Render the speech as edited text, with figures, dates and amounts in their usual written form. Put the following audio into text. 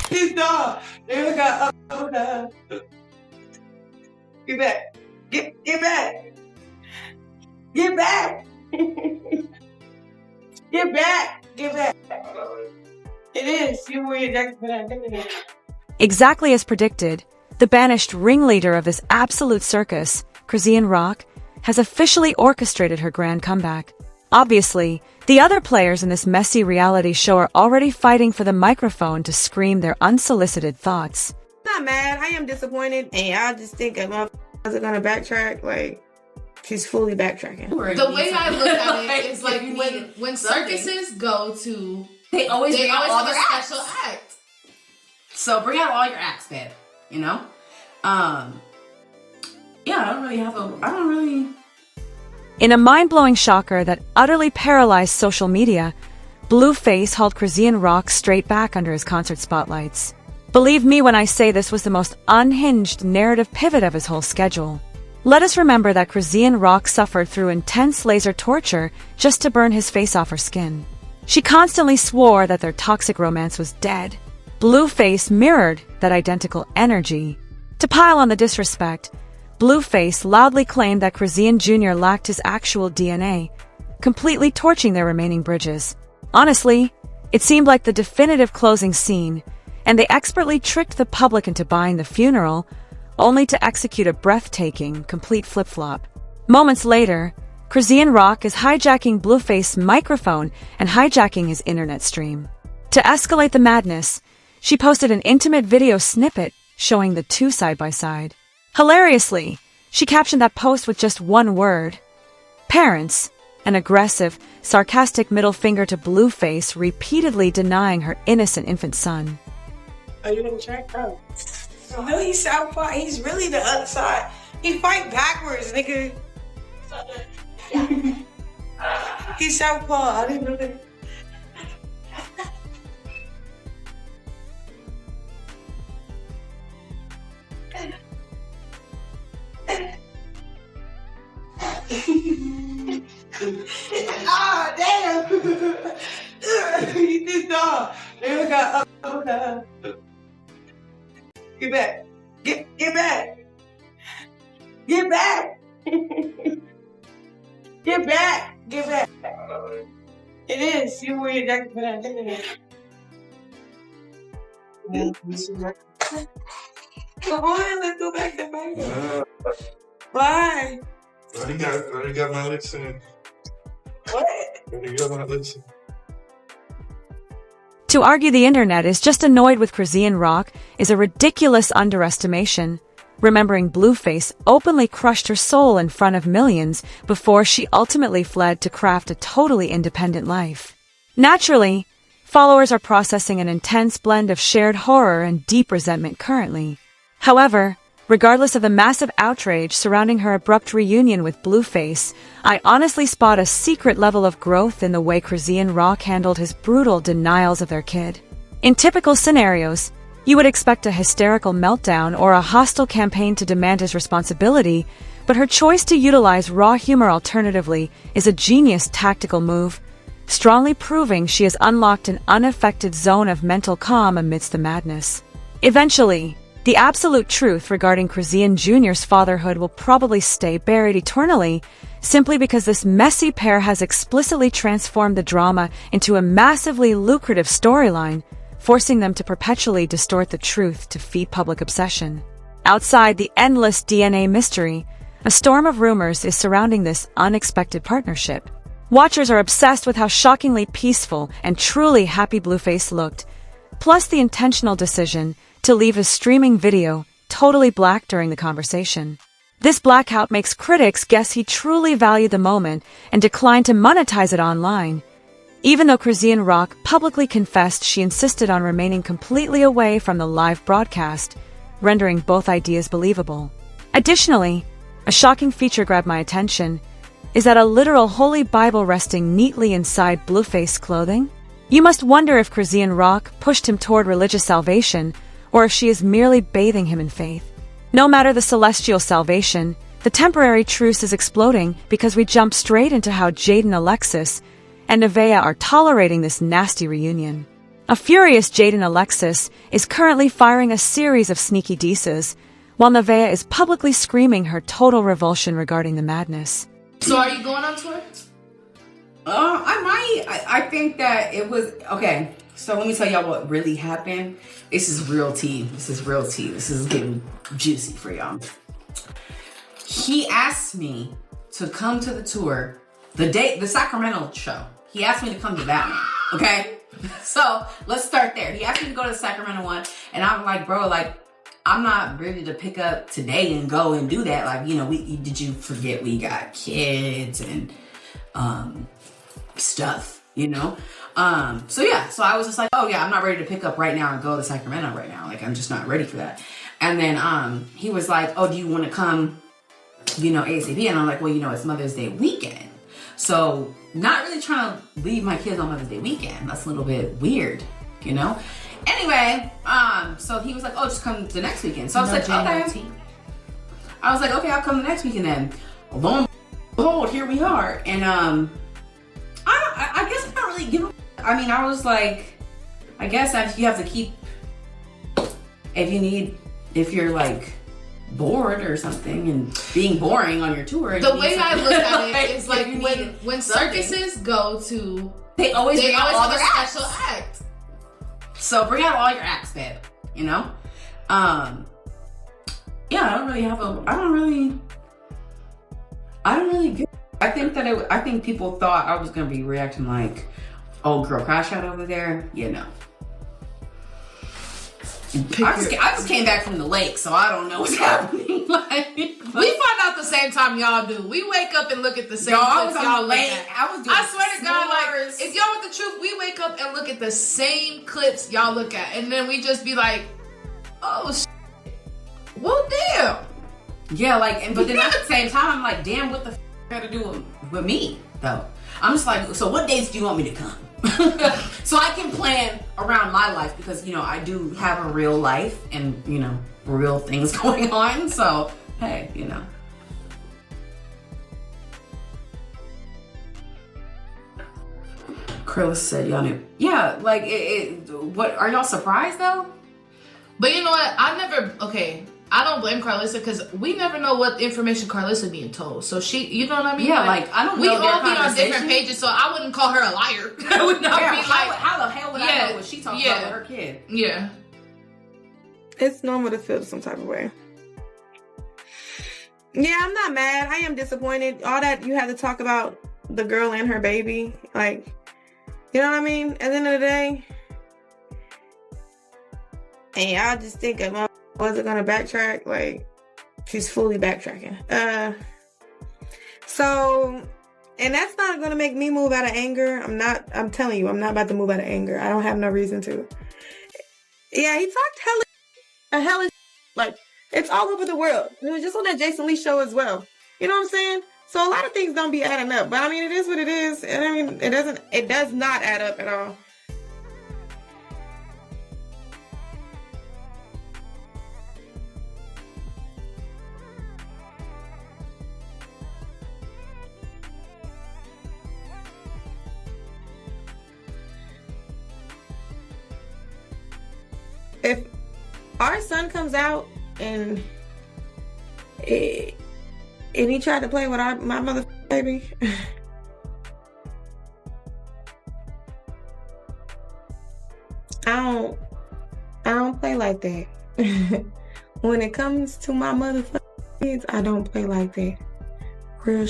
He's done. There we go. Oh, get back. Get back. Get back. Get back. Get back. It is. You were ejected for that. Exactly as predicted, the banished ringleader of this absolute circus, Chrisean Rock, has officially orchestrated her grand comeback. Obviously, the other players in this messy reality show are already fighting for the microphone to scream their unsolicited thoughts. I'm not mad. I am disappointed, and I just think that motherfuckers are gonna backtrack. Like, she's fully backtracking. The way I look at it is like when circuses go to, they always have a special act. So bring out all your acts, babe. You know? Yeah, I don't really. In a mind-blowing shocker that utterly paralyzed social media, Blueface hauled Chrisean Rock straight back under his concert spotlights. Believe me when I say this was the most unhinged narrative pivot of his whole schedule. Let us remember that Chrisean Rock suffered through intense laser torture just to burn his face off her skin. She constantly swore that their toxic romance was dead. Blueface mirrored that identical energy. To pile on the disrespect, Blueface loudly claimed that Chrisean Jr. lacked his actual DNA, completely torching their remaining bridges. Honestly, it seemed like the definitive closing scene, and they expertly tricked the public into buying the funeral, only to execute a breathtaking, complete flip-flop. Moments later, Chrisean Rock is hijacking Blueface's microphone and hijacking his internet stream. To escalate the madness, she posted an intimate video snippet showing the two side by side. Hilariously, she captioned that post with just one word: parents, an aggressive, sarcastic middle finger to Blueface repeatedly denying her innocent infant son. Are you gonna check? Oh. No, he's southpaw. He's really the other side. He fight backwards, nigga. He's southpaw. I didn't know that. Ah, damn! You did dog. There we go. Oh, no. Get back. Get back. Get back. Get back. Get back. It is. You were ejected for that. Come on, let's go back to bed. Why? I already got my licks in. What? I already got my licks in. To argue the internet is just annoyed with Chrisean Rock is a ridiculous underestimation, remembering Blueface openly crushed her soul in front of millions before she ultimately fled to craft a totally independent life. Naturally, followers are processing an intense blend of shared horror and deep resentment currently. However, regardless of the massive outrage surrounding her abrupt reunion with Blueface, I honestly spot a secret level of growth in the way Chrisean Rock handled his brutal denials of their kid. In typical scenarios, you would expect a hysterical meltdown or a hostile campaign to demand his responsibility, but her choice to utilize raw humor alternatively is a genius tactical move, strongly proving she has unlocked an unaffected zone of mental calm amidst the madness. Eventually, the absolute truth regarding Chrisean Jr.'s fatherhood will probably stay buried eternally, simply because this messy pair has explicitly transformed the drama into a massively lucrative storyline, forcing them to perpetually distort the truth to feed public obsession. Outside the endless DNA mystery, a storm of rumors is surrounding this unexpected partnership. Watchers are obsessed with how shockingly peaceful and truly happy Blueface looked, plus the intentional decision to leave his streaming video totally black during the conversation. This blackout makes critics guess he truly valued the moment and declined to monetize it online, even though Chrisean Rock publicly confessed she insisted on remaining completely away from the live broadcast, rendering both ideas believable. Additionally, a shocking feature grabbed my attention is that a literal Holy Bible resting neatly inside Blueface clothing. You must wonder if Chrisean Rock pushed him toward religious salvation, or if she is merely bathing him in faith. No matter the celestial salvation, the temporary truce is exploding because we jump straight into how Jaidyn Alexis and Nevaeh are tolerating this nasty reunion. A furious Jaidyn Alexis is currently firing a series of sneaky dices, while Nevaeh is publicly screaming her total revulsion regarding the madness. So are you going on tour? I might. I think that it was okay. So let me tell y'all what really happened. This is real tea. This is real tea. This is getting juicy for y'all. He asked me to come to the tour, the Sacramento show. He asked me to come to that one. Okay, so let's start there. He asked me to go to the Sacramento one, and I'm like, bro, like, I'm not ready to pick up today and go and do that. Like, you know, did you forget we got kids and stuff, you know? So yeah, so I was just like, oh yeah, I'm not ready to pick up right now and go to Sacramento right now. Like, I'm just not ready for that. And then he was like, oh, do you want to come, you know, ASAP? And I'm like, well, you know, it's Mother's Day weekend. So not really trying to leave my kids on Mother's Day weekend. That's a little bit weird, you know? Anyway, so he was like, oh, just come the next weekend. So I was like, okay. I was like, okay, I'll come the next weekend then. Lo and behold, here we are. And I guess I don't really give a. I mean, I was like, I guess you have to keep, if you're like bored or something and being boring on your tour. The way I look at it is like when circuses go to, they always have a acts. special act. So bring out all your acts, babe. You know? Yeah, I don't really get. I think people thought I was gonna be reacting like, oh girl, crash out over there. Yeah, no. I just came back from the lake, so I don't know what's happening. Like, we find out the same time y'all do. We wake up and look at the same clips y'all look at. I swear to God, like, if y'all want the truth, we wake up and look at the same clips y'all look at, and then we just be like, oh shit. Well, damn. Yeah, like, but then at the same time, I'm like, damn, what the f got to do with me though? I'm just like, so what dates do you want me to come? So I can plan around my life, because, you know, I do have a real life and, you know, real things going on. So, hey, you know. Carlos said y'all knew. Yeah, like, what, are y'all surprised though? But you know what? I don't blame Carlissa, because we never know what information Carlissa being told. So she, you know what I mean? Yeah, like I don't know. We all be on different pages, so I wouldn't call her a liar. I would not be like, how the hell would I know what she talking about with her kid? Yeah. It's normal to feel some type of way. Yeah, I'm not mad. I am disappointed. All that you had to talk about the girl and her baby. Like, you know what I mean? At the end of the day. And y'all just think I wasn't gonna backtrack. Like, she's fully backtracking. So, and that's not gonna make me move out of anger. I'm telling you, I'm not about to move out of anger. I don't have no reason to. Yeah, he talked hella, like, it's all over the world. It was just on that Jason Lee show as well. You know what I'm saying? So a lot of things don't be adding up. But I mean, it is what it is. And I mean, it does not add up at all. If our son comes out and he tried to play with my mother baby, I don't play like that. When it comes to my mother kids, I don't play like that. Real